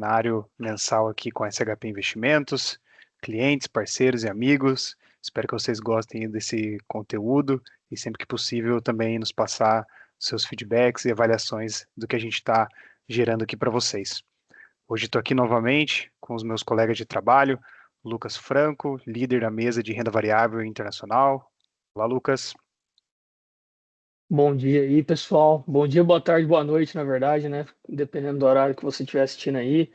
cenário mensal aqui com a SHP Investimentos, clientes, parceiros e amigos. Espero que vocês gostem desse conteúdo e sempre que possível também nos passar seus feedbacks e avaliações do que a gente está gerando aqui para vocês. Hoje estou aqui novamente com os meus colegas de trabalho, Lucas Franco, líder da mesa de renda variável internacional. Olá, Lucas. Bom dia aí, pessoal. Bom dia, boa tarde, boa noite, na verdade, né? Dependendo do horário que você estiver assistindo aí.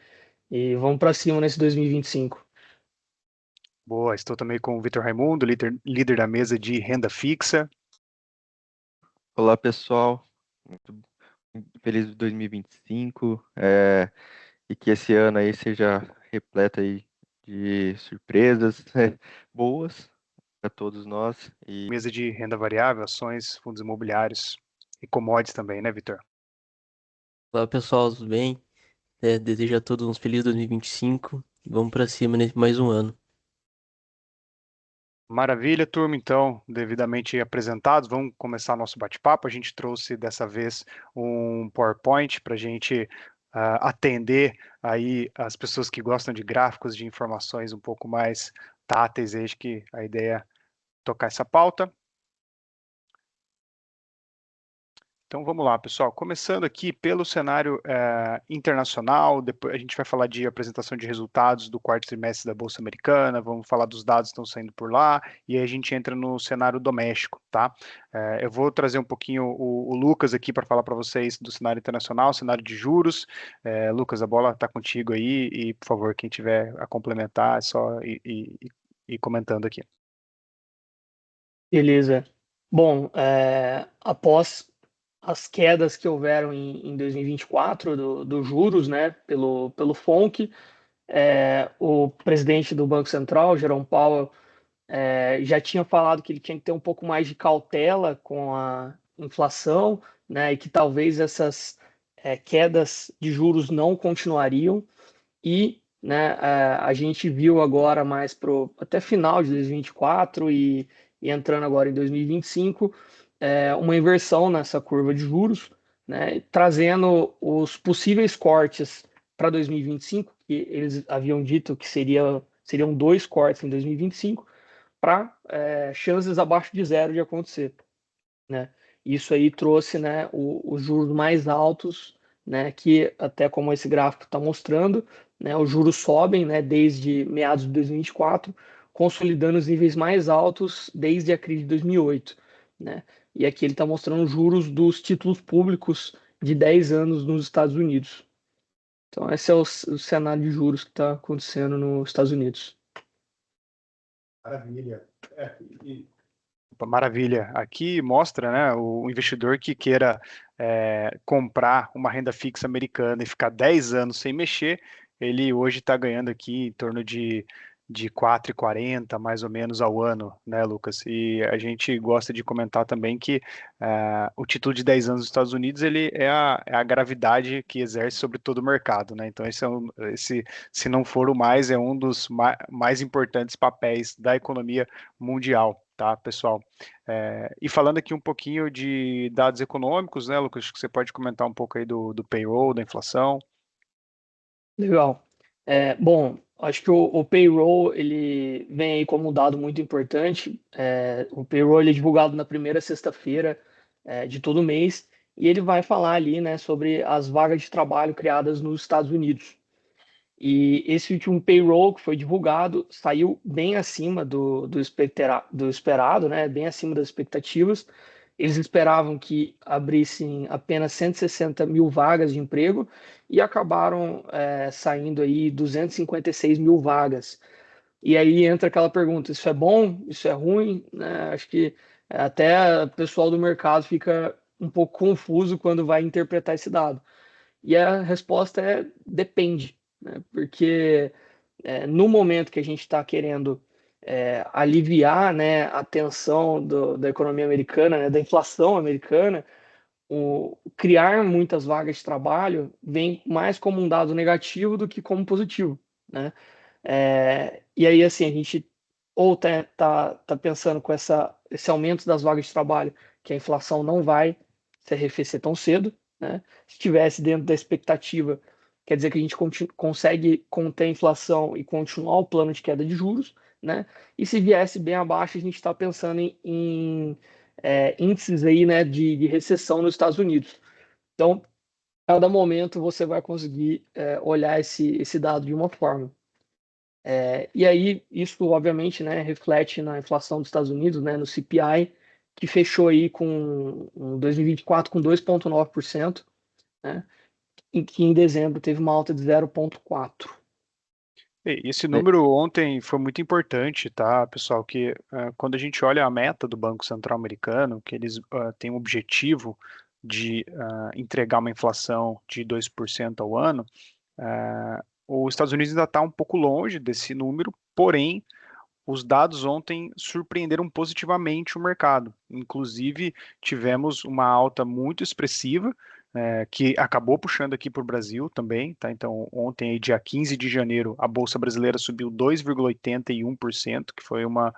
E vamos para cima nesse 2025. Boa, estou também com o Vitor Raimundo, líder da mesa de renda fixa. Olá, pessoal. Muito feliz 2025. E que esse ano aí seja repleto aí de surpresas boas para todos nós. Mesa de renda variável, ações, fundos imobiliários e commodities também, né, Vitor? Olá, pessoal, tudo bem? Desejo a todos um feliz 2025. Vamos para cima nesse mais um ano. Maravilha, turma. Então, devidamente apresentados, vamos começar nosso bate-papo. A gente trouxe dessa vez um PowerPoint para a gente atender aí as pessoas que gostam de gráficos, de informações um pouco mais táteis. Acho que a ideia é tocar essa pauta. Então vamos lá, pessoal. Começando aqui pelo cenário internacional, depois a gente vai falar de apresentação de resultados do quarto trimestre da Bolsa Americana, vamos falar dos dados que estão saindo por lá, e aí a gente entra no cenário doméstico, tá? Eu vou trazer um pouquinho o Lucas aqui para falar para vocês do cenário internacional, cenário de juros. Lucas, a bola está contigo aí, e por favor, quem tiver a complementar, é só ir comentando aqui. Beleza. Bom, após as quedas que houveram em 2024 dos juros, né, pelo FONC, o presidente do Banco Central, Jerome Powell, já tinha falado que ele tinha que ter um pouco mais de cautela com a inflação, né, e que talvez essas quedas de juros não continuariam. E, né, a gente viu agora mais até final de 2024 e entrando agora em 2025, uma inversão nessa curva de juros, né, trazendo os possíveis cortes para 2025, que eles haviam dito que seriam 2 cortes em 2025, para chances abaixo de zero de acontecer, né? Isso aí trouxe, né, os juros mais altos, né, que até como esse gráfico está mostrando, né, os juros sobem, né, desde meados de 2024, consolidando os níveis mais altos desde a crise de 2008, né? E aqui ele está mostrando os juros dos títulos públicos de 10 anos nos Estados Unidos. Então esse é o cenário de juros que está acontecendo nos Estados Unidos. Maravilha. Maravilha. Aqui mostra, né, o investidor que queira comprar uma renda fixa americana e ficar 10 anos sem mexer, ele hoje está ganhando aqui em torno de 4,40 mais ou menos ao ano, né, Lucas? E a gente gosta de comentar também que o título de 10 anos dos Estados Unidos ele é a gravidade que exerce sobre todo o mercado, né? Então esse, se não for o mais, é um dos mais importantes papéis da economia mundial. Tá, pessoal? E falando aqui um pouquinho de dados econômicos, né, Lucas? Acho que você pode comentar um pouco aí do payroll, da inflação. Legal. Bom, acho que o payroll ele vem aí como um dado muito importante. O payroll ele é divulgado na primeira sexta-feira de todo mês e ele vai falar ali, né, sobre as vagas de trabalho criadas nos Estados Unidos. E esse último payroll que foi divulgado saiu bem acima do esperado, né? Bem acima das expectativas. Eles esperavam que abrissem apenas 160 mil vagas de emprego e acabaram saindo aí 256 mil vagas. E aí entra aquela pergunta: isso é bom? Isso é ruim? Né? Acho que até o pessoal do mercado fica um pouco confuso quando vai interpretar esse dado. E a resposta é depende, né? Porque no momento que a gente está querendo aliviar, né, a tensão da economia americana, né, da inflação americana, criar muitas vagas de trabalho vem mais como um dado negativo do que como positivo, né? E aí, assim, a gente ou tá pensando com esse aumento das vagas de trabalho que a inflação não vai se arrefecer tão cedo, né? Se estivesse dentro da expectativa, quer dizer que a gente consegue conter a inflação e continuar o plano de queda de juros, né? E se viesse bem abaixo, a gente está pensando em índices aí, né, de recessão nos Estados Unidos. Então, cada momento você vai conseguir olhar esse dado de uma forma. E aí, isso obviamente, né, reflete na inflação dos Estados Unidos, né, no CPI, que fechou aí com 2024 com 2,9%, né, em que em dezembro teve uma alta de 0,4%. Esse número ontem foi muito importante, tá, pessoal? Que quando a gente olha a meta do Banco Central Americano, que eles têm o objetivo de entregar uma inflação de 2% ao ano, os Estados Unidos ainda está um pouco longe desse número, porém, os dados ontem surpreenderam positivamente o mercado. Inclusive, tivemos uma alta muito expressiva, que acabou puxando aqui para o Brasil também, tá? Então, ontem, aí, dia 15 de janeiro, a Bolsa Brasileira subiu 2,81%, que foi uma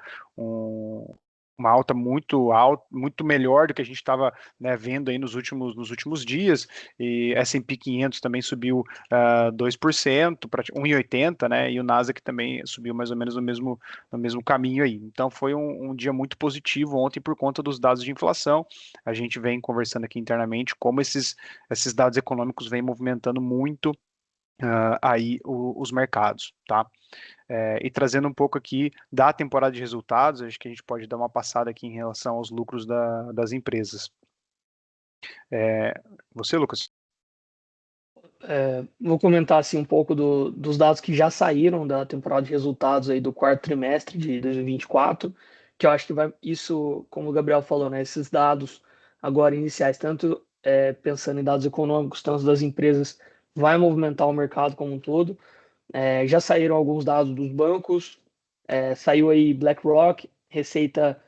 alta muito melhor do que a gente estava, né, vendo aí nos últimos dias. E S&P 500 também subiu 2%, para 1,80, né? E o Nasdaq também subiu mais ou menos no mesmo caminho aí. Então foi um dia muito positivo ontem por conta dos dados de inflação. A gente vem conversando aqui internamente como esses dados econômicos vêm movimentando muito aí os mercados, tá? E trazendo um pouco aqui da temporada de resultados, acho que a gente pode dar uma passada aqui em relação aos lucros das empresas. Você, Lucas? Vou comentar assim um pouco dos dados que já saíram da temporada de resultados aí do quarto trimestre de 2024, que eu acho que isso, como o Gabriel falou, né, esses dados agora iniciais, tanto pensando em dados econômicos, tanto das empresas, vai movimentar o mercado como um todo. Já saíram alguns dados dos bancos, saiu aí BlackRock, receita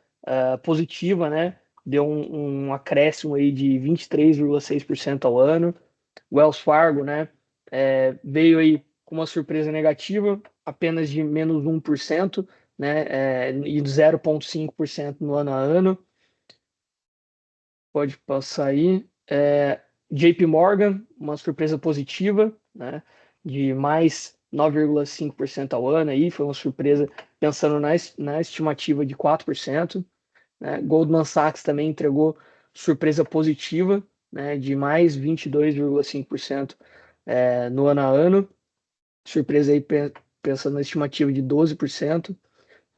positiva, né, deu um acréscimo aí de 23,6% ao ano. Wells Fargo, né, veio aí com uma surpresa negativa, apenas de menos 1%, né, e 0,5% no ano a ano. Pode passar aí. JP Morgan, uma surpresa positiva, né, de mais 9,5% ao ano, aí foi uma surpresa pensando na estimativa de 4%. Né? Goldman Sachs também entregou surpresa positiva, né, de mais 22,5% no ano a ano, surpresa aí pensando na estimativa de 12%.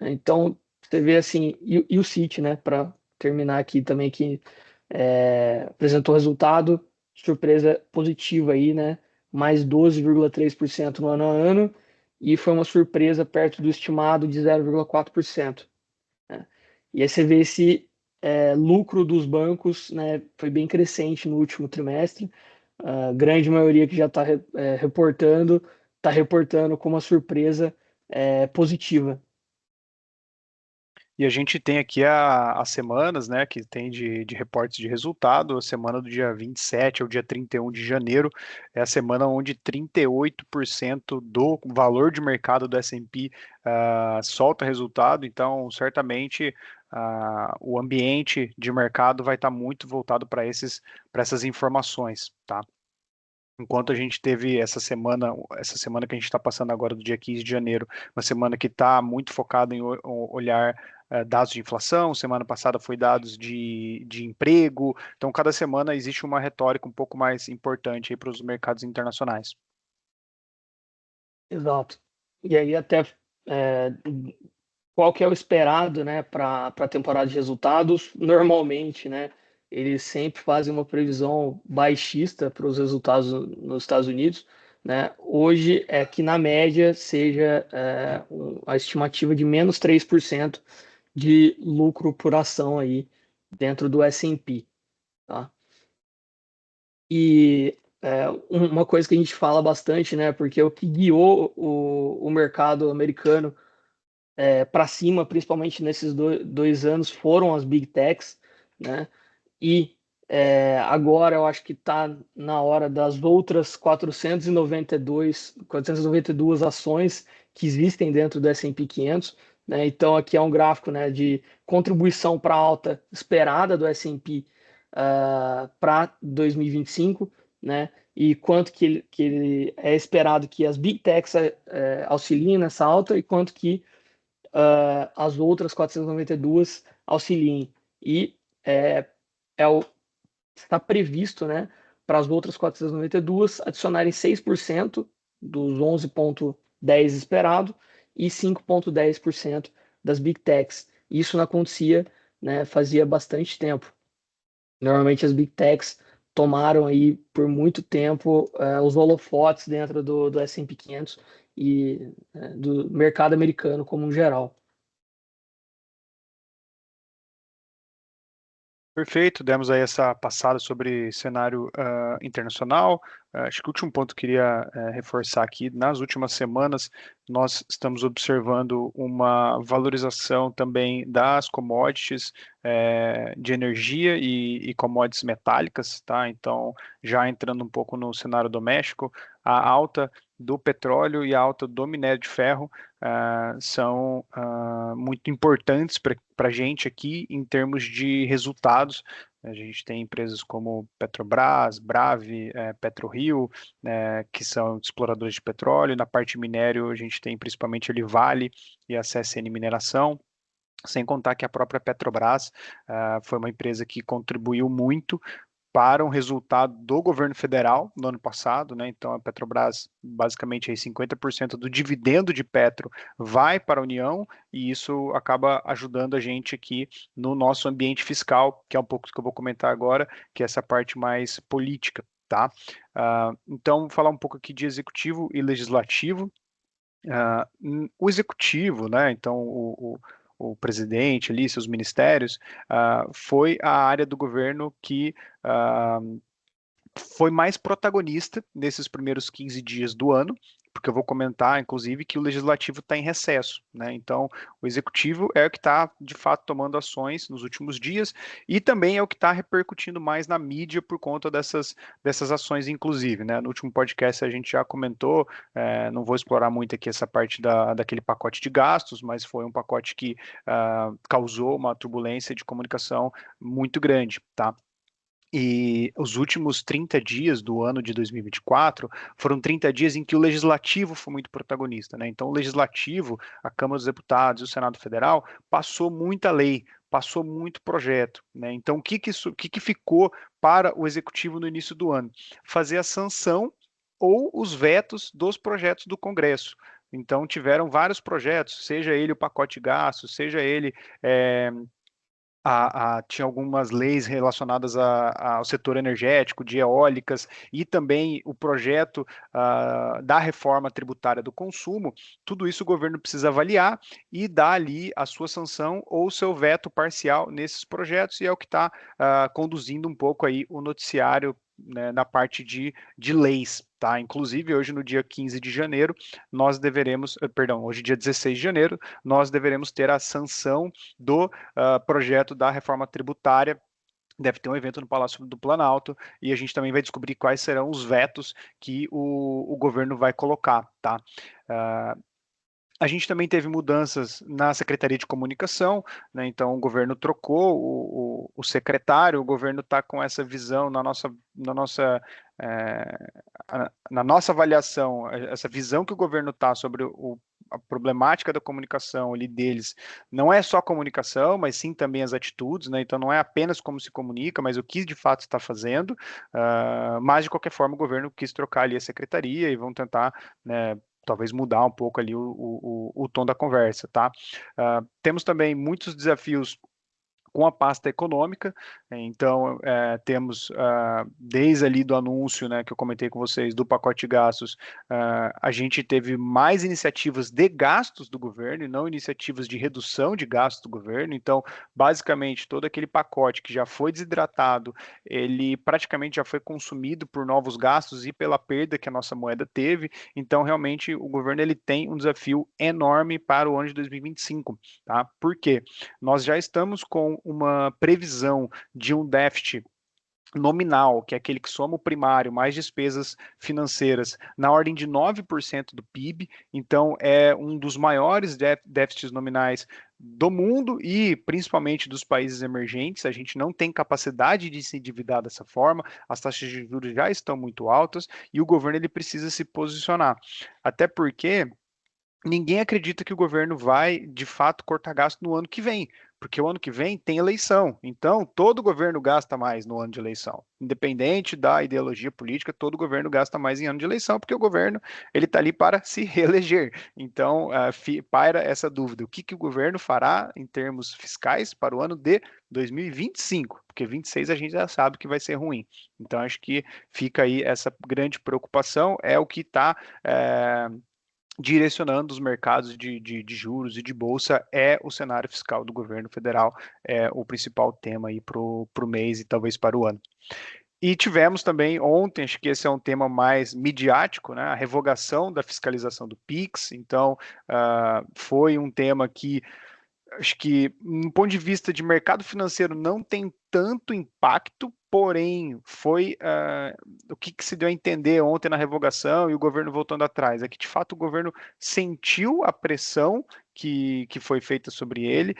Então, você vê assim, e o Citi, né, para terminar aqui também, que apresentou resultado, surpresa positiva aí, né, mais 12,3% no ano a ano, e foi uma surpresa perto do estimado de 0,4%. Né? E aí você vê esse lucro dos bancos, né, foi bem crescente no último trimestre. A grande maioria que já está reportando com uma surpresa positiva. E a gente tem aqui as semanas, né, que tem de reportes de resultado. A semana do dia 27 ao dia 31 de janeiro é a semana onde 38% do valor de mercado do S&P solta resultado. Então, certamente, o ambiente de mercado vai estar muito voltado para essas informações, tá? Enquanto a gente teve essa semana que a gente está passando agora, do dia 15 de janeiro, uma semana que está muito focada em olhar dados de inflação. Semana passada foi dados de emprego. Então, cada semana existe uma retórica um pouco mais importante para os mercados internacionais. Exato. E aí até qual que é o esperado, né, para a temporada de resultados? Normalmente, né, eles sempre fazem uma previsão baixista para os resultados nos Estados Unidos, né? Hoje é que na média seja a estimativa de menos 3% de lucro por ação aí dentro do S&P, tá? E uma coisa que a gente fala bastante, né, porque o que guiou o mercado americano para cima, principalmente nesses dois anos, foram as Big Techs, né? E agora eu acho que está na hora das outras 492 ações que existem dentro do S&P 500, né? Então aqui é um gráfico, né, de contribuição para alta esperada do S&P para 2025, né? e quanto que ele é esperado que as Big Techs auxiliem nessa alta e quanto que as outras 492 auxiliem. E é, está previsto, né, para as outras 492 adicionarem 6% dos 11,10 esperado e 5,10% das Big Techs. Isso não acontecia, né, fazia bastante tempo. Normalmente as Big Techs tomaram aí por muito tempo os holofotes dentro do S&P 500 e do mercado americano como um geral. Perfeito, demos aí essa passada sobre cenário internacional. Acho que o último ponto que eu queria reforçar aqui, nas últimas semanas, nós estamos observando uma valorização também das commodities de energia e commodities metálicas, tá? Então, já entrando um pouco no cenário doméstico, a alta do petróleo e a alta do minério de ferro são muito importantes para a gente aqui em termos de resultados. A gente tem empresas como Petrobras, Brave, PetroRio, que são exploradores de petróleo. Na parte de minério, a gente tem principalmente ali Vale e a CSN Mineração. Sem contar que a própria Petrobras foi uma empresa que contribuiu muito para um resultado do governo federal no ano passado, né? Então a Petrobras, basicamente aí 50% do dividendo de Petro vai para a União e isso acaba ajudando a gente aqui no nosso ambiente fiscal, que é um pouco que eu vou comentar agora, que é essa parte mais política, tá? Então, falar um pouco aqui de executivo e legislativo. O executivo, né? Então o presidente ali, seus ministérios, foi a área do governo que foi mais protagonista nesses primeiros 15 dias do ano, porque eu vou comentar, inclusive, que o legislativo está em recesso, né? Então, o executivo é o que está, de fato, tomando ações nos últimos dias e também é o que está repercutindo mais na mídia por conta dessas ações, inclusive, né? No último podcast a gente já comentou, não vou explorar muito aqui essa parte daquele pacote de gastos, mas foi um pacote que causou uma turbulência de comunicação muito grande, tá? E os últimos 30 dias do ano de 2024 foram 30 dias em que o legislativo foi muito protagonista, né? Então, o legislativo, a Câmara dos Deputados e o Senado Federal, passou muita lei, passou muito projeto, né? Então, o que ficou para o executivo no início do ano? Fazer a sanção ou os vetos dos projetos do Congresso. Então, tiveram vários projetos, seja ele o pacote de gastos, seja ele tinha algumas leis relacionadas ao setor energético, de eólicas, e também o projeto da reforma tributária do consumo. Tudo isso o governo precisa avaliar e dar ali a sua sanção ou seu veto parcial nesses projetos, e é o que está conduzindo um pouco aí o noticiário, né, na parte de leis, tá? Inclusive, hoje no dia 15 de janeiro, nós deveremos, perdão, hoje dia 16 de janeiro, nós deveremos ter a sanção do projeto da reforma tributária. Deve ter um evento no Palácio do Planalto e a gente também vai descobrir quais serão os vetos que o governo vai colocar, tá? A gente também teve mudanças na Secretaria de Comunicação, né? Então o governo trocou o secretário, o governo está com essa visão na nossa avaliação, essa visão que o governo está sobre a problemática da comunicação ali deles, não é só comunicação, mas sim também as atitudes, né? Então não é apenas como se comunica, mas o que de fato está fazendo, mas de qualquer forma o governo quis trocar ali a secretaria e vão tentar, né, talvez mudar um pouco ali o tom da conversa, tá? Temos também muitos desafios com a pasta econômica, então temos desde ali do anúncio, né, que eu comentei com vocês, do pacote de gastos, a gente teve mais iniciativas de gastos do governo e não iniciativas de redução de gastos do governo, então basicamente todo aquele pacote que já foi desidratado, ele praticamente já foi consumido por novos gastos e pela perda que a nossa moeda teve, então realmente o governo ele tem um desafio enorme para o ano de 2025, tá? Por quê? Nós já estamos com uma previsão de um déficit nominal, que é aquele que soma o primário mais despesas financeiras, na ordem de 9% do PIB, então é um dos maiores déficits nominais do mundo e principalmente dos países emergentes. A gente não tem capacidade de se endividar dessa forma, as taxas de juros já estão muito altas e o governo ele precisa se posicionar. Até porque ninguém acredita que o governo vai, de fato, cortar gasto no ano que vem, porque o ano que vem tem eleição. Então, todo governo gasta mais no ano de eleição. Independente da ideologia política, todo governo gasta mais em ano de eleição, porque o governo ele está ali para se reeleger. Então, paira essa dúvida. O que, que o governo fará em termos fiscais para o ano de 2025? Porque 26 a gente já sabe que vai ser ruim. Então, acho que fica aí essa grande preocupação, é o que está direcionando os mercados de juros e de bolsa é o cenário fiscal do governo federal, é o principal tema aí para o mês e talvez para o ano. E tivemos também ontem, acho que esse é um tema mais midiático, né, a revogação da fiscalização do PIX, então foi um tema que acho que, no ponto de vista de mercado financeiro, não tem tanto impacto, porém, foi o que se deu a entender ontem na revogação e o governo voltando atrás, é que, de fato, o governo sentiu a pressão que foi feita sobre ele,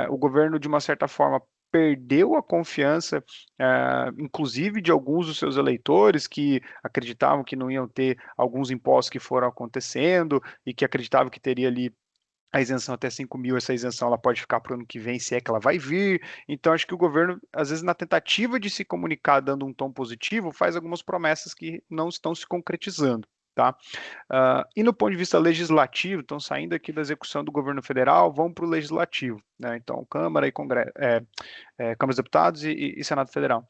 o governo, de uma certa forma, perdeu a confiança, inclusive de alguns dos seus eleitores que acreditavam que não iam ter alguns impostos que foram acontecendo e que acreditavam que teria ali a isenção até 5 mil, essa isenção ela pode ficar para o ano que vem, se é que ela vai vir. Então, acho que o governo, às vezes, na tentativa de se comunicar dando um tom positivo, faz algumas promessas que não estão se concretizando. Tá? E no ponto de vista legislativo, estão saindo aqui da execução do governo federal, vão para o legislativo. Né? Então, Câmara e Congresso, Câmara dos Deputados e Senado Federal.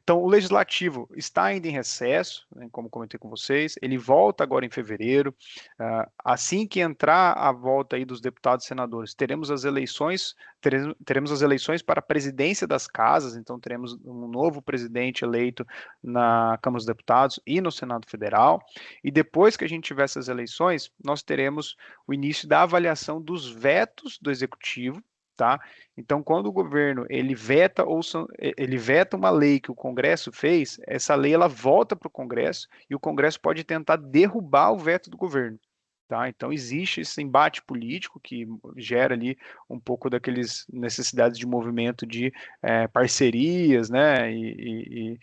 Então, o legislativo está ainda em recesso, né, como comentei com vocês, ele volta agora em fevereiro. Assim que entrar a volta aí dos deputados e senadores, teremos as eleições para a presidência das casas, então teremos um novo presidente eleito na Câmara dos Deputados e no Senado Federal. E depois que a gente tiver essas eleições, nós teremos o início da avaliação dos vetos do executivo. Tá? Então, quando o governo ele veta uma lei que o Congresso fez, essa lei ela volta para o Congresso e o Congresso pode tentar derrubar o veto do governo. Tá? Então, existe esse embate político que gera ali um pouco daqueles necessidades de movimento de parcerias, né? E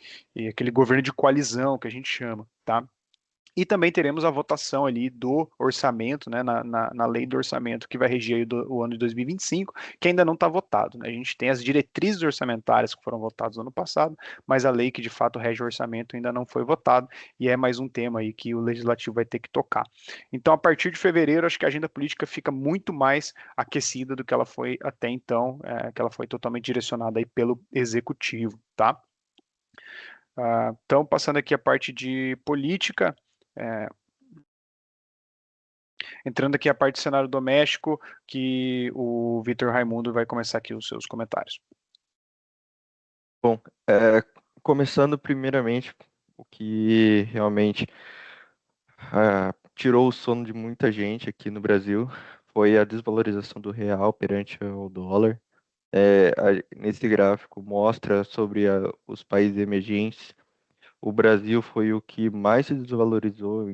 aquele governo de coalizão que a gente chama. Tá? E também teremos a votação ali do orçamento, né, na lei do orçamento que vai reger o ano de 2025, que ainda não está votado. Né? A gente tem as diretrizes orçamentárias que foram votadas no ano passado, mas a lei que de fato rege o orçamento ainda não foi votada, e é mais um tema aí que o legislativo vai ter que tocar. Então, a partir de fevereiro, acho que a agenda política fica muito mais aquecida do que ela foi até então, que ela foi totalmente direcionada aí pelo executivo, tá? Então, passando aqui a parte de política, é, entrando aqui a parte de cenário doméstico, que o Vitor Raimundo vai começar aqui os seus comentários. Bom, começando primeiramente, o que realmente tirou o sono de muita gente aqui no Brasil foi a desvalorização do real perante o dólar. Nesse gráfico mostra sobre os países emergentes. O Brasil foi o que mais se desvalorizou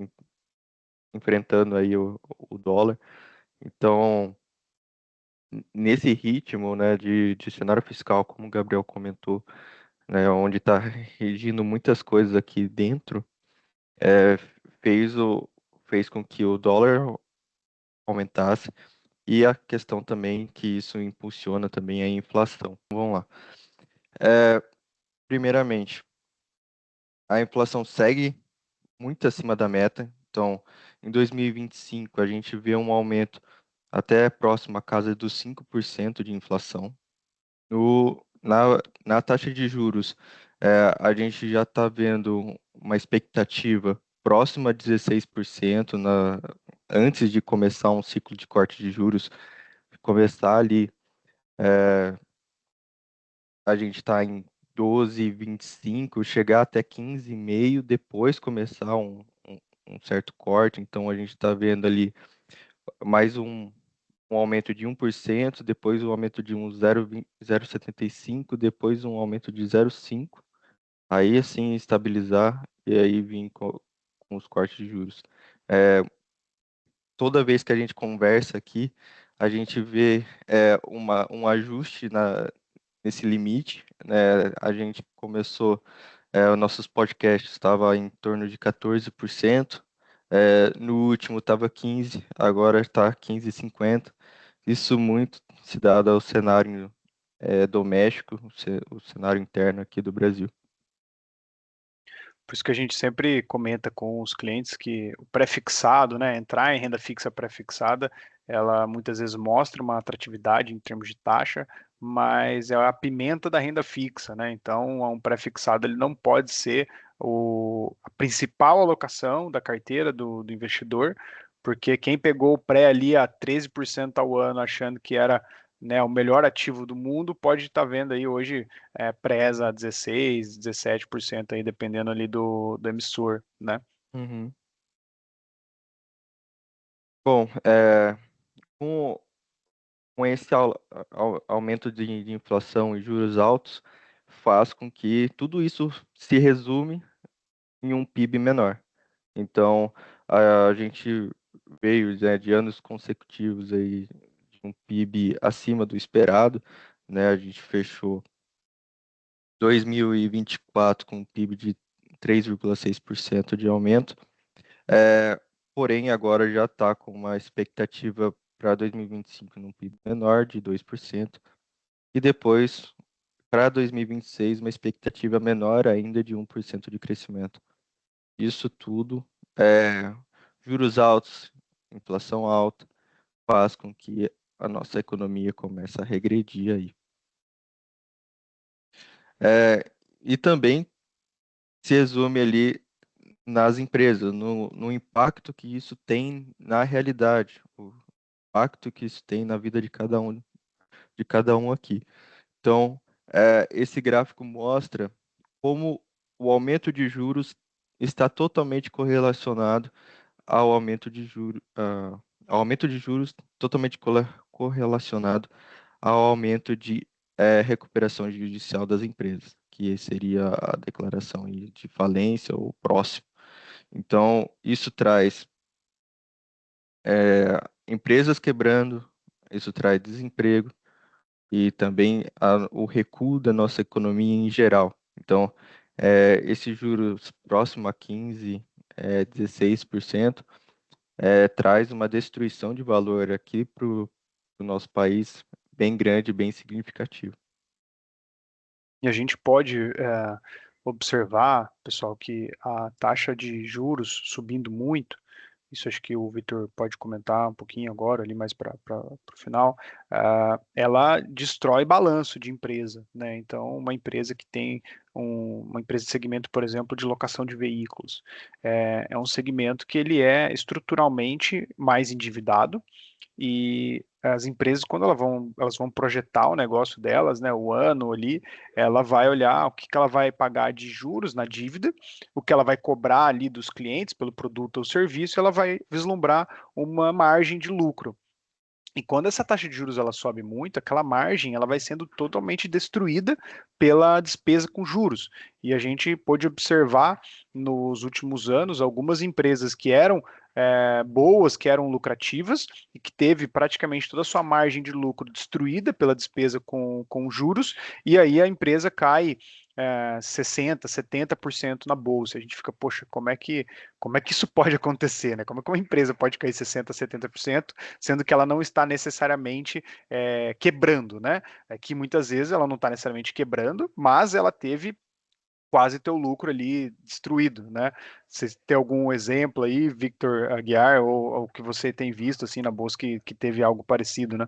enfrentando aí o dólar. Então, nesse ritmo, né, de cenário fiscal, como o Gabriel comentou, né, onde está regindo muitas coisas aqui dentro, é, fez, fez com que o dólar aumentasse e a questão também que isso impulsiona também a inflação. Vamos lá. Primeiramente, a inflação segue muito acima da meta. Então, em 2025, a gente vê um aumento até próximo à casa dos 5% de inflação. Na taxa de juros, a gente já está vendo uma expectativa próxima a 16% antes de começar um ciclo de corte de juros, começar ali, a gente está em 12,25, chegar até 15,5, depois começar um certo corte. Então, a gente está vendo ali mais um aumento de 1%, depois um aumento de 0,75, depois um aumento de 0,5, aí assim estabilizar e aí vir com os cortes de juros. Toda vez que a gente conversa aqui, a gente vê um ajuste nesse limite, né? A gente começou, os nossos podcasts estava em torno de 14%, no último estava 15%, agora está 15,50%. Isso muito se dado ao cenário doméstico, o cenário interno aqui do Brasil. Por isso que a gente sempre comenta com os clientes que o pré-fixado, né, entrar em renda fixa pré-fixada, ela muitas vezes mostra uma atratividade em termos de taxa, mas é a pimenta da renda fixa, né? Então, um pré-fixado ele não pode ser a principal alocação da carteira do investidor, porque quem pegou o pré ali a 13% ao ano, achando que era, né, o melhor ativo do mundo, pode estar vendo aí hoje preza 16, 17% aí, dependendo ali do emissor, né? Uhum. Bom, com, com esse aumento de inflação e juros altos, faz com que tudo isso se resume em um PIB menor. Então, a gente veio, né, de anos consecutivos aí de um PIB acima do esperado, né? A gente fechou 2024 com um PIB de 3,6% de aumento. Porém, agora já está com uma expectativa para 2025 num PIB menor de 2%, e depois, para 2026, uma expectativa menor ainda de 1% de crescimento. Isso tudo, juros altos, inflação alta, faz com que a nossa economia comece a regredir aí. E também se resume ali nas empresas, no impacto que isso tem na realidade, o impacto que isso tem na vida de cada um aqui. Então, esse gráfico mostra como o aumento de juros está totalmente correlacionado ao aumento de juros, ao aumento de juros totalmente correlacionado ao aumento de recuperação judicial das empresas, que seria a declaração aí de falência ou próximo. Então, isso traz empresas quebrando, isso traz desemprego e também o recuo da nossa economia em geral. Então, esses juros próximo a 15, 16%, traz uma destruição de valor aqui para o nosso país bem grande, bem significativo. E a gente pode observar, pessoal, que a taxa de juros subindo muito, isso acho que o Vitor pode comentar um pouquinho agora, ali mais para o final, ela destrói balanço de empresa, né? Então, uma empresa que tem uma empresa de segmento, por exemplo, de locação de veículos, é um segmento que ele é estruturalmente mais endividado, e as empresas, quando elas vão projetar o negócio delas, né, o ano ali, ela vai olhar o que ela vai pagar de juros na dívida, o que ela vai cobrar ali dos clientes pelo produto ou serviço, ela vai vislumbrar uma margem de lucro. E quando essa taxa de juros ela sobe muito, aquela margem ela vai sendo totalmente destruída pela despesa com juros. E a gente pôde observar nos últimos anos algumas empresas que eram boas, que eram lucrativas e que teve praticamente toda a sua margem de lucro destruída pela despesa com juros, e aí a empresa cai 60%, 70% na bolsa. A gente fica, poxa, como é que isso pode acontecer, né? Como é que uma empresa pode cair 60%, 70%, sendo que ela não está necessariamente quebrando, né? Que muitas vezes ela não está necessariamente quebrando, mas ela teve quase teu lucro ali destruído, né? Você tem algum exemplo aí, Victor Aguiar, ou que você tem visto assim na bolsa que teve algo parecido, né?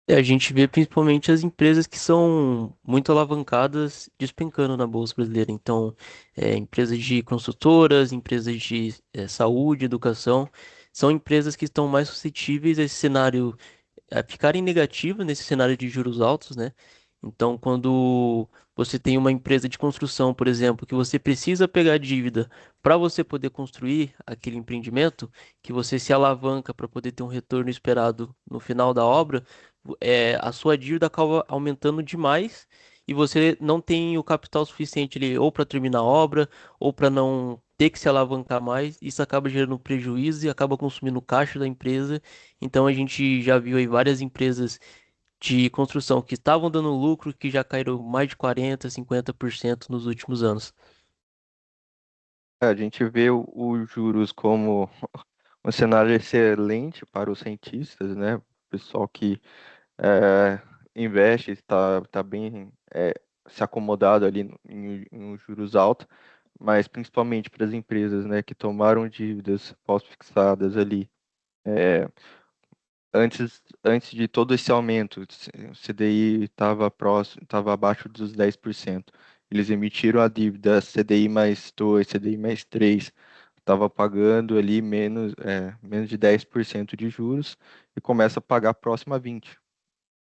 A gente vê principalmente as empresas que são muito alavancadas despencando na Bolsa Brasileira. Então, empresas de construtoras, empresas de saúde, educação, são empresas que estão mais suscetíveis a esse cenário, a ficarem negativas nesse cenário de juros altos, né? Então, quando você tem uma empresa de construção, por exemplo, que você precisa pegar dívida para você poder construir aquele empreendimento, que você se alavanca para poder ter um retorno esperado no final da obra, a sua dívida acaba aumentando demais e você não tem o capital suficiente ali ou para terminar a obra ou para não ter que se alavancar mais. Isso acaba gerando prejuízo e acaba consumindo o caixa da empresa. Então a gente já viu aí várias empresas de construção que estavam dando lucro que já caíram mais de 40, 50% nos últimos anos. A gente vê os juros como um cenário excelente para os cientistas, né? O pessoal que investe, está bem se acomodado ali em um juros altos, mas principalmente para as empresas, né, que tomaram dívidas pós-fixadas ali antes de todo esse aumento. O CDI estava próximo, estava abaixo dos 10%. Eles emitiram a dívida CDI mais 2, CDI mais 3, estava pagando ali menos de 10% de juros e começa a pagar próximo a 20%.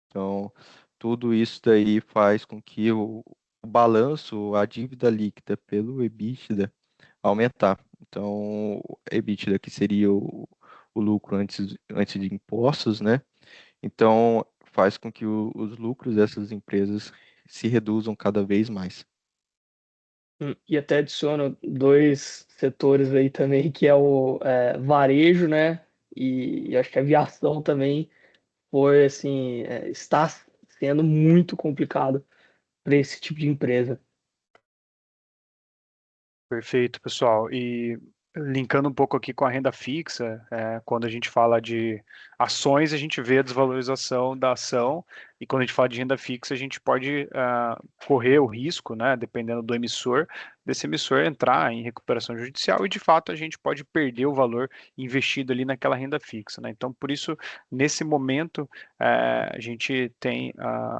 Então, tudo isso daí faz com que o balanço, a dívida líquida pelo EBITDA aumentar. Então, o EBITDA, que seria o lucro antes de impostos, né? Então, faz com que os lucros dessas empresas se reduzam cada vez mais. E até adiciono dois setores aí também, que é o varejo, né? E acho que a aviação também foi, assim, está sendo muito complicado para esse tipo de empresa. Perfeito, pessoal. E linkando um pouco aqui com a renda fixa, quando a gente fala de ações, a gente vê a desvalorização da ação, e quando a gente fala de renda fixa, a gente pode correr o risco, né, dependendo do emissor, desse emissor entrar em recuperação judicial e, de fato, a gente pode perder o valor investido ali naquela renda fixa, né? Então, por isso, nesse momento, a gente tem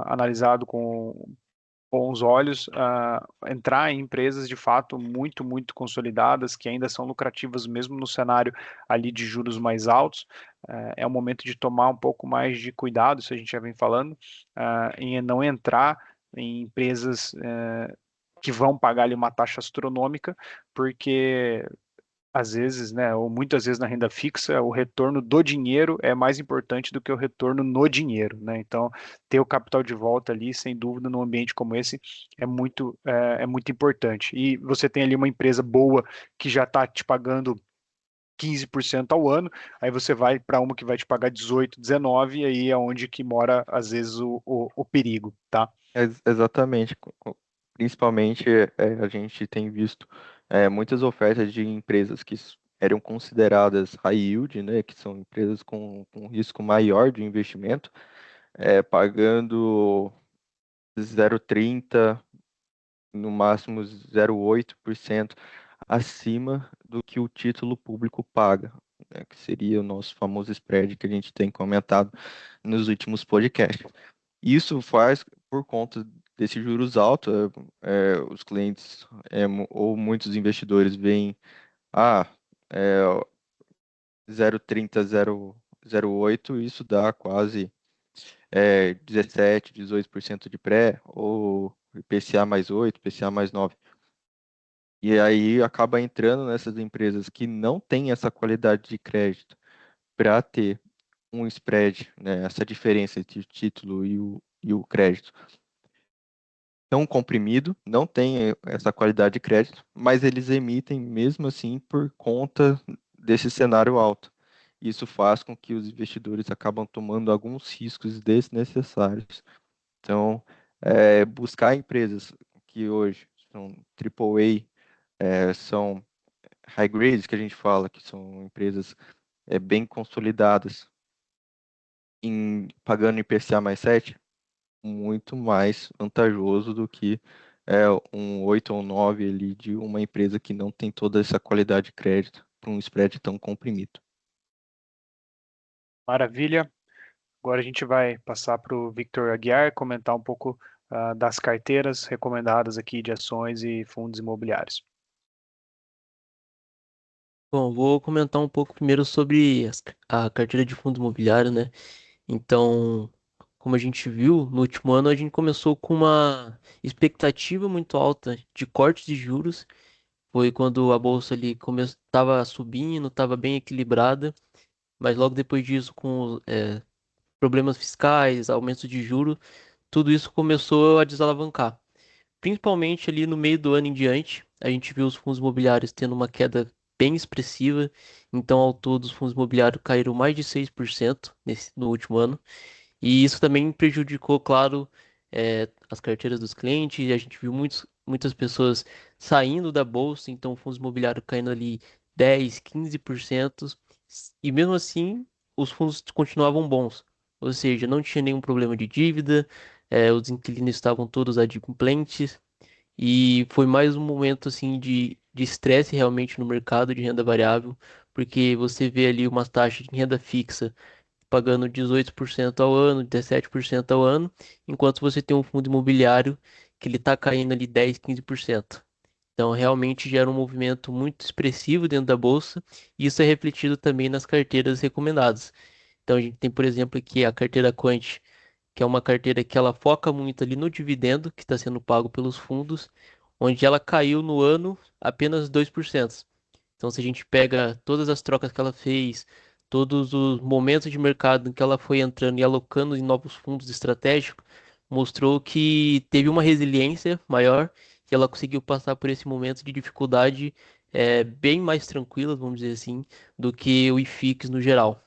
analisado com bons olhos entrar em empresas de fato muito, muito consolidadas, que ainda são lucrativas mesmo no cenário ali de juros mais altos. É o momento de tomar um pouco mais de cuidado, isso a gente já vem falando, em não entrar em empresas que vão pagar ali uma taxa astronômica, porque às vezes, né, ou muitas vezes na renda fixa, o retorno do dinheiro é mais importante do que o retorno no dinheiro, né? Então, ter o capital de volta ali, sem dúvida, num ambiente como esse, é muito importante. E você tem ali uma empresa boa que já está te pagando 15% ao ano, aí você vai para uma que vai te pagar 18, 19, e aí é onde que mora, às vezes, o perigo, tá? Exatamente. Principalmente, a gente tem visto muitas ofertas de empresas que eram consideradas high yield, né, que são empresas com risco maior de investimento, pagando 0,30, no máximo 0,8% acima do que o título público paga, né, que seria o nosso famoso spread que a gente tem comentado nos últimos podcasts. Isso faz por conta desses juros altos, os clientes ou muitos investidores veem, é, 0,30, 0,08, isso dá quase 17, 18% de pré, ou IPCA mais 8, IPCA mais 9. E aí acaba entrando nessas empresas que não têm essa qualidade de crédito para ter um spread, né, essa diferença entre o título e o crédito tão comprimido, não tem essa qualidade de crédito, mas eles emitem mesmo assim por conta desse cenário alto. Isso faz com que os investidores acabam tomando alguns riscos desnecessários. Então, buscar empresas que hoje são AAA, são high grades, que a gente fala, que são empresas bem consolidadas, pagando IPCA mais 7, muito mais vantajoso do que um 8 ou 9 ali de uma empresa que não tem toda essa qualidade de crédito para um spread tão comprimido. Maravilha. Agora a gente vai passar para o Victor Aguiar comentar um pouco das carteiras recomendadas aqui de ações e fundos imobiliários. Bom, vou comentar um pouco primeiro sobre a carteira de fundo imobiliário, né? Então, como a gente viu, no último ano a gente começou com uma expectativa muito alta de cortes de juros. Foi quando a bolsa ali estava subindo, estava bem equilibrada, mas logo depois disso, com problemas fiscais, aumento de juros, tudo isso começou a desalavancar. Principalmente ali no meio do ano em diante, a gente viu os fundos imobiliários tendo uma queda bem expressiva. Então, ao todo, os fundos imobiliários caíram mais de 6% no último ano. E isso também prejudicou, claro, as carteiras dos clientes. E a gente viu muitas pessoas saindo da bolsa, então fundos imobiliários caindo ali 10, 15%. E mesmo assim, os fundos continuavam bons. Ou seja, não tinha nenhum problema de dívida, os inquilinos estavam todos adimplentes. E foi mais um momento assim de estresse realmente no mercado de renda variável, porque você vê ali uma taxa de renda fixa pagando 18% ao ano, 17% ao ano, enquanto você tem um fundo imobiliário que ele está caindo ali 10, 15%. Então, realmente gera um movimento muito expressivo dentro da bolsa, e isso é refletido também nas carteiras recomendadas. Então, a gente tem, por exemplo, aqui a carteira Quant, que é uma carteira que ela foca muito ali no dividendo que está sendo pago pelos fundos, onde ela caiu no ano apenas 2%. Então, se a gente pega todas as trocas que ela fez, todos os momentos de mercado em que ela foi entrando e alocando em novos fundos estratégicos, mostrou que teve uma resiliência maior e ela conseguiu passar por esse momento de dificuldade bem mais tranquila, vamos dizer assim, do que o IFIX no geral.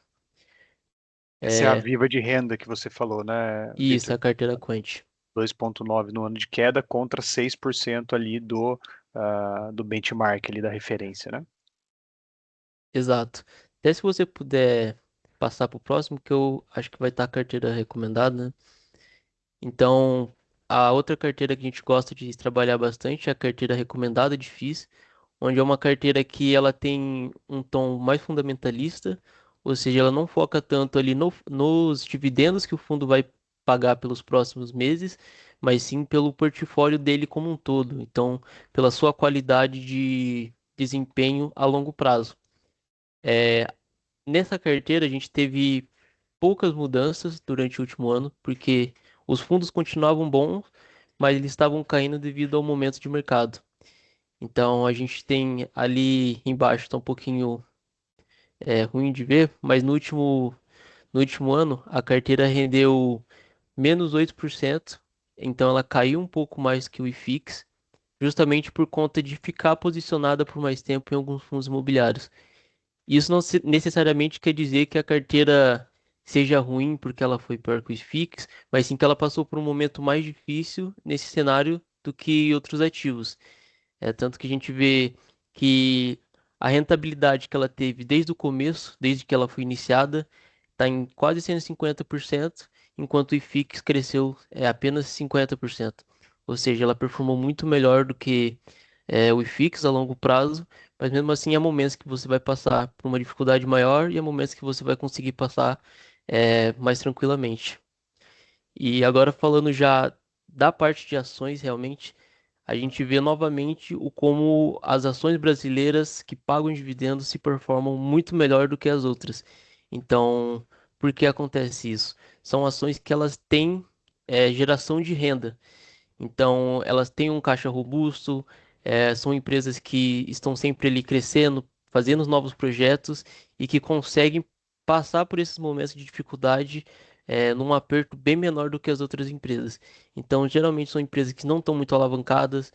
Essa é a É, Viva de renda que você falou, né, e isso é Vitor? a carteira Quant. 2,9 no ano de queda contra 6% ali do benchmark ali da referência, né? Exato. Até se você puder passar para o próximo, que eu acho que vai estar a carteira recomendada, né? Então, a outra carteira que a gente gosta de trabalhar bastante é a carteira recomendada de FIIs, onde é uma carteira que ela tem um tom mais fundamentalista, ou seja, ela não foca tanto ali nos dividendos que o fundo vai pagar pelos próximos meses, mas sim pelo portfólio dele como um todo. Então, pela sua qualidade de desempenho a longo prazo. Nessa carteira, a gente teve poucas mudanças durante o último ano, porque os fundos continuavam bons, mas eles estavam caindo devido ao momento de mercado. Então a gente tem ali embaixo, está um pouquinho ruim de ver, mas no último ano a carteira rendeu menos 8%, então ela caiu um pouco mais que o IFIX, justamente por conta de ficar posicionada por mais tempo em alguns fundos imobiliários. Isso não necessariamente quer dizer que a carteira seja ruim porque ela foi pior que o IFIX, mas sim que ela passou por um momento mais difícil nesse cenário do que outros ativos. É tanto que a gente vê que a rentabilidade que ela teve desde o começo, desde que ela foi iniciada, está em quase 150%, enquanto o IFIX cresceu apenas 50%. Ou seja, ela performou muito melhor do que o IFIX a longo prazo, mas mesmo assim há momentos que você vai passar por uma dificuldade maior e há momentos que você vai conseguir passar mais tranquilamente. E agora falando já da parte de ações, realmente, a gente vê novamente o como as ações brasileiras que pagam dividendos se performam muito melhor do que as outras. Então, por que acontece isso? São ações que elas têm geração de renda. Então, elas têm um caixa robusto, são empresas que estão sempre ali crescendo, fazendo novos projetos e que conseguem passar por esses momentos de dificuldade, num aperto bem menor do que as outras empresas. Então, geralmente são empresas que não estão muito alavancadas,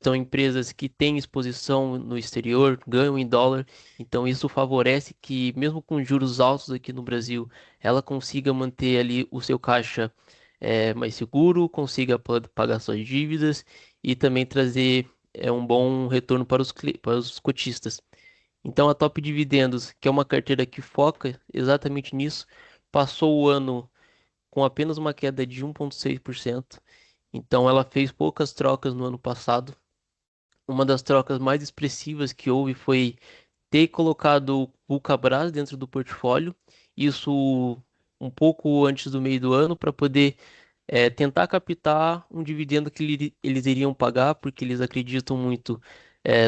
são empresas que têm exposição no exterior, ganham em dólar, então isso favorece que, mesmo com juros altos aqui no Brasil, ela consiga manter ali o seu caixa mais seguro, consiga pagar suas dívidas e também trazer um bom retorno para os cotistas. Então a Top Dividendos, que é uma carteira que foca exatamente nisso, passou o ano com apenas uma queda de 1,6%. Então ela fez poucas trocas no ano passado. Uma das trocas mais expressivas que houve foi ter colocado o Vulcabras dentro do portfólio, isso um pouco antes do meio do ano, para poder tentar captar um dividendo que eles iriam pagar, porque eles acreditam muito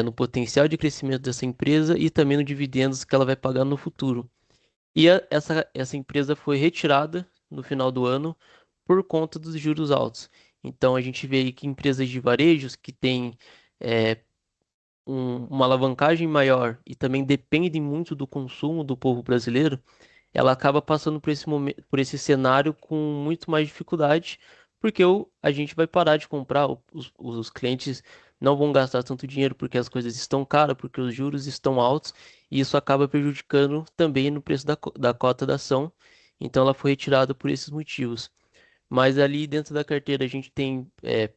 no potencial de crescimento dessa empresa e também no dividendos que ela vai pagar no futuro. E essa empresa foi retirada no final do ano por conta dos juros altos. Então a gente vê aí que empresas de varejos que têm é, uma alavancagem maior e também dependem muito do consumo do povo brasileiro, ela acaba passando por esse momento, por esse cenário com muito mais dificuldade, porque a gente vai parar de comprar, os clientes não vão gastar tanto dinheiro porque as coisas estão caras, porque os juros estão altos, e isso acaba prejudicando também no preço da cota da ação. Então ela foi retirada por esses motivos. Mas ali dentro da carteira a gente tem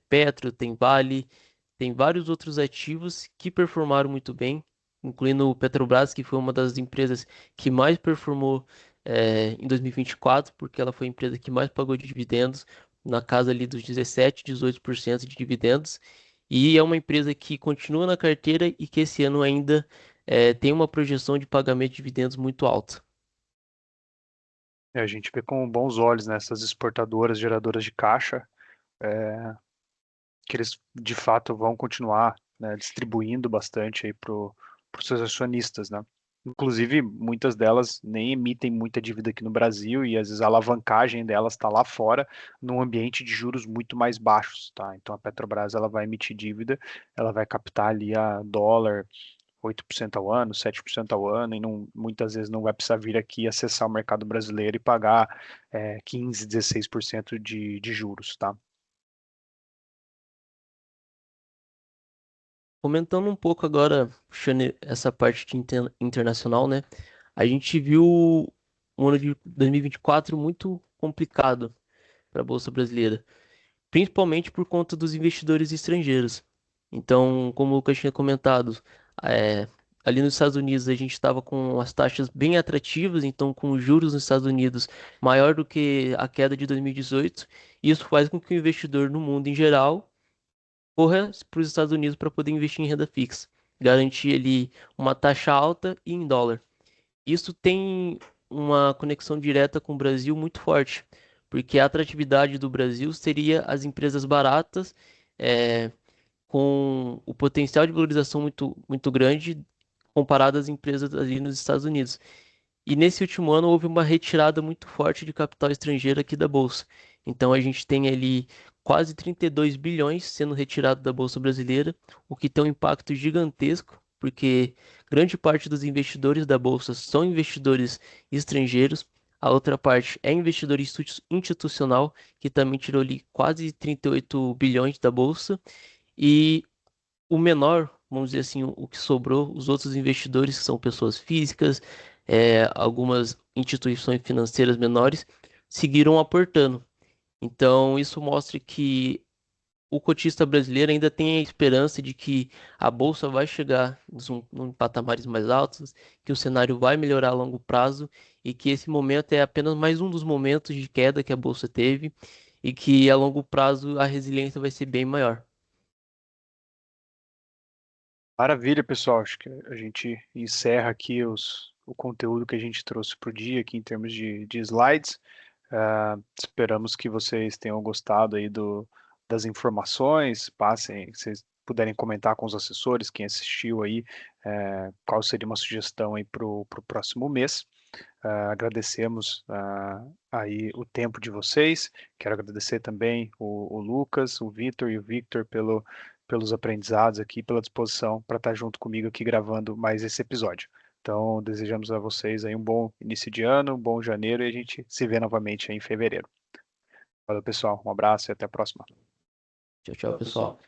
Petro, tem Vale, tem vários outros ativos que performaram muito bem, incluindo o Petrobras, que foi uma das empresas que mais performou em 2024, porque ela foi a empresa que mais pagou de dividendos, na casa ali dos 17, 18% de dividendos. E é uma empresa que continua na carteira e que esse ano ainda tem uma projeção de pagamento de dividendos muito alta. A gente vê com bons olhos nessas exportadoras, geradoras de caixa, que eles de fato vão continuar, né, distribuindo bastante aí para os seus acionistas, né? Inclusive, muitas delas nem emitem muita dívida aqui no Brasil e às vezes a alavancagem delas está lá fora, num ambiente de juros muito mais baixos, tá? Então a Petrobras ela vai emitir dívida, ela vai captar ali a dólar 8% ao ano, 7% ao ano, e não, muitas vezes não vai precisar vir aqui acessar o mercado brasileiro e pagar 15, 16% de juros, tá? Comentando um pouco agora, puxando essa parte de internacional, né? A gente viu um ano de 2024 muito complicado para a Bolsa Brasileira, principalmente por conta dos investidores estrangeiros. Então, como o Lucas tinha comentado, é, ali nos Estados Unidos a gente estava com as taxas bem atrativas, então com os juros nos Estados Unidos maior do que a queda de 2018. Isso faz com que o investidor no mundo em geral corra para os Estados Unidos para poder investir em renda fixa, garantir ali uma taxa alta e em dólar. Isso tem uma conexão direta com o Brasil muito forte, porque a atratividade do Brasil seria as empresas baratas, é, com o potencial de valorização muito grande comparado às empresas ali nos Estados Unidos. E nesse último ano houve uma retirada muito forte de capital estrangeiro aqui da Bolsa. Então a gente tem ali quase 32 bilhões sendo retirado da Bolsa brasileira, o que tem um impacto gigantesco, porque grande parte dos investidores da Bolsa são investidores estrangeiros, a outra parte é investidor institucional, que também tirou ali quase 38 bilhões da Bolsa, e o menor, vamos dizer assim, o que sobrou, os outros investidores, que são pessoas físicas, algumas instituições financeiras menores, seguiram aportando. Então, isso mostra que o cotista brasileiro ainda tem a esperança de que a bolsa vai chegar em patamares mais altos, que o cenário vai melhorar a longo prazo e que esse momento é apenas mais um dos momentos de queda que a bolsa teve e que a longo prazo a resiliência vai ser bem maior. Maravilha, pessoal. Acho que a gente encerra aqui o conteúdo que a gente trouxe para o dia aqui em termos de slides. Esperamos que vocês tenham gostado aí das informações. Passem, se vocês puderem comentar com os assessores, quem assistiu aí, qual seria uma sugestão aí para o próximo mês. Agradecemos aí o tempo de vocês. Quero agradecer também o Lucas, o Vitor e o Victor pelos aprendizados aqui, pela disposição para estar junto comigo aqui gravando mais esse episódio. Então, desejamos a vocês aí um bom início de ano, um bom janeiro e a gente se vê novamente aí em fevereiro. Valeu, pessoal. Um abraço e até a próxima. Tchau, tchau, pessoal.